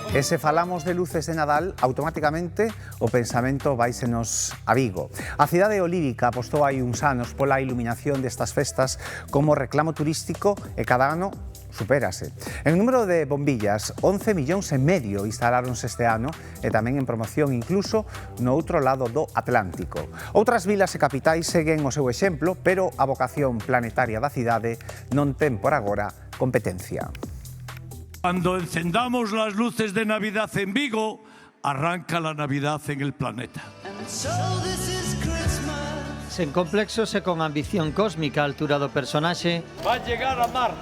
E se falamos de luces de Nadal, automáticamente o pensamento váisenos a Vigo. A cidade olírica apostou hai uns anos pola iluminación destas festas como reclamo turístico e cada ano supérase. En número de bombillas, 11,5 millóns instaláronse este ano e tamén en promoción incluso no outro lado do Atlántico. Outras vilas e capitais seguen o seu exemplo, pero a vocación planetaria da cidade non ten por agora competencia. Cuando encendamos las luces de Navidad en Vigo, arranca la Navidad en el planeta. Sen complexos e con ambición cósmica a altura do personaxe, Va a llegar a Marte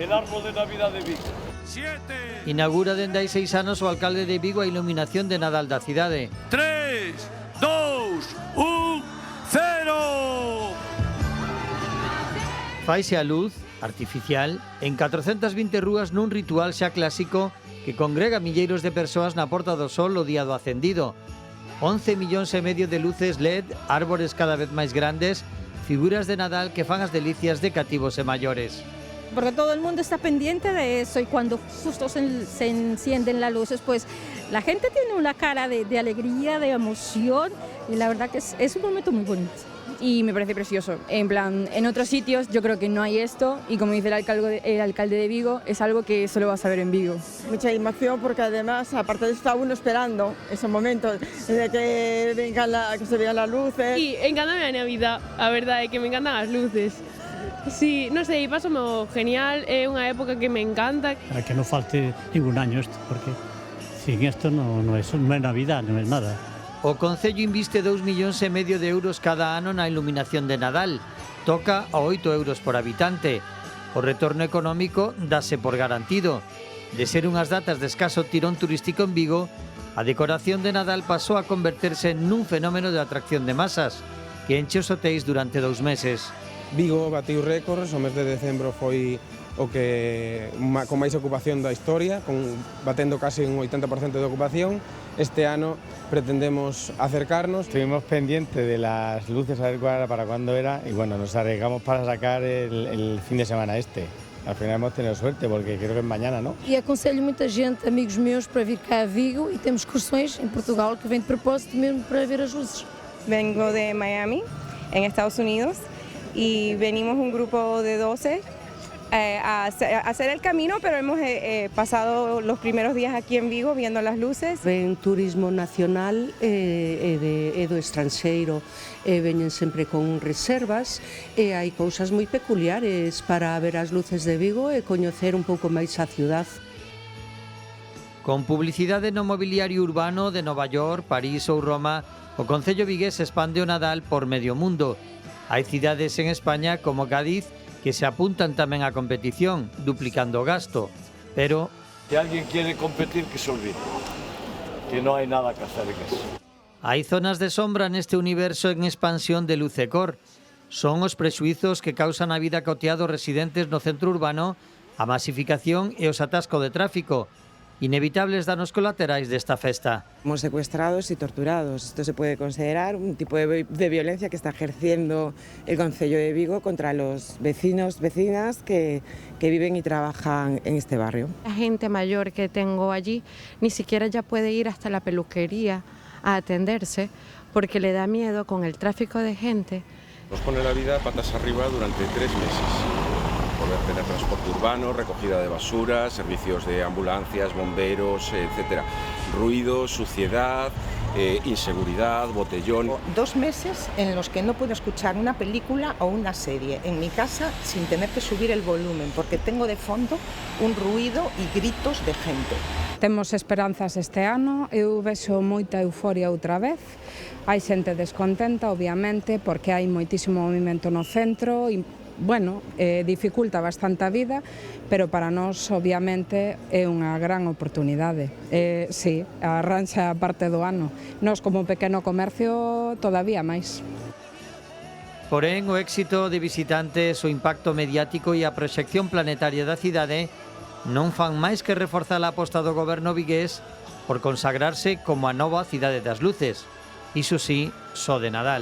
el árbol de Navidad de Vigo. 7, inaugura dende hai 6 anos o alcalde de Vigo a iluminación de Nadal da cidade. 3, 2, 1, 0. Faise a luz artificial en 420 rúas nun ritual xa clásico que congrega milleiros de persoas na Porta do Sol o día do acendido. 11,5 millóns de luces LED, árbores cada vez máis grandes, figuras de Nadal que fan as delicias de cativos e maiores. Porque todo el mundo está pendiente de eso y cuando justo se encienden las luces, pues la gente tiene una cara de alegría, de emoción y la verdad que es un momento muy bonito. Y me parece precioso. En plan, en otros sitios yo creo que no hay esto y como dice el alcalde de Vigo, es algo que solo vas a ver en Vigo. Mucha emoción porque además, aparte de eso, está uno esperando esos momentos de que que se vean las luces. Sí, encantame a Navidad, a verdade é que me encantan as luces. Sí, non sei, paso genial, é unha época que me encanta. Para que non falte ningún año isto, porque sin isto non é Navidad, non é nada. O Concello inviste 2,5 millóns de euros cada ano na iluminación de Nadal. Toca a 8 euros por habitante. O retorno económico dáse por garantido. De ser unhas datas de escaso tirón turístico en Vigo, a decoración de Nadal pasou a converterse nun fenómeno de atracción de masas, que enche os hotéis durante 2 meses. Vigo batiu récords, o mes de decembro foi o que con máis ocupación da historia, batendo casi un 80% de ocupación. Este ano pretendemos acercarnos. Estuvimos pendientes de las luces a ver cuál era para cuándo era y bueno, nos arriesgamos para sacar el fin de semana este. Al final hemos tenido suerte porque creo que es mañana, ¿no? E aconselho muita gente, amigos meus, para vir cá a Vigo e temos excursões em Portugal que vêm de propósito mesmo para ver as luzes. Vengo de Miami, en Estados Unidos, y venimos un grupo de 12 a hacer el camino, pero hemos pasado los primeros días aquí en Vigo viendo las luces. Ven turismo nacional e do estranxeiro, veñen sempre con reservas e hai cousas moi peculiares para ver as luces de Vigo e coñecer un pouco máis a ciudad. Con publicidade no mobiliario urbano de Nova York, París ou Roma, o Concello vigués expande o Nadal por medio mundo. Hai cidades en España como Cádiz que se apuntan tamén á competición, duplicando o gasto, pero... Si alguien quiere competir, que se olvide, que no hay nada que hacer en eso. Hai zonas de sombra neste universo en expansión de luz e cor. Son os prexuizos que causan a vida cotiá dos residentes no centro urbano, a masificación e os atascos de tráfico, inevitables danos colaterais desta festa. Somos secuestrados y torturados. Esto se puede considerar un tipo de violencia que está ejerciendo el Concello de Vigo contra los vecinas que viven y trabajan en este barrio. La gente mayor que tengo allí ni siquiera ya puede ir hasta la peluquería a atenderse porque le da miedo con el tráfico de gente. Nos pone la vida patas arriba durante 3 meses. Poder tener transporte urbano, recogida de basura, servicios de ambulancias, bomberos, etcétera. Ruido, suciedad, inseguridad, botellón. 2 meses en los que no puedo escuchar una película o una serie en mi casa sin tener que subir el volumen, porque tengo de fondo un ruido y gritos de gente. Temos esperanzas este ano, eu vexo moita euforia outra vez. Hai xente descontenta, obviamente, porque hai moitísimo movimento no centro e bueno, dificulta bastante a vida, pero para nós, obviamente, é unha gran oportunidade. Sí, arranxa a parte do ano. Nós, como pequeno comercio, todavía máis. Porén, o éxito de visitantes, o impacto mediático e a proxección planetaria da cidade non fan máis que reforzar a aposta do goberno vigués por consagrarse como a nova cidade das luces. Iso sí, só de Nadal.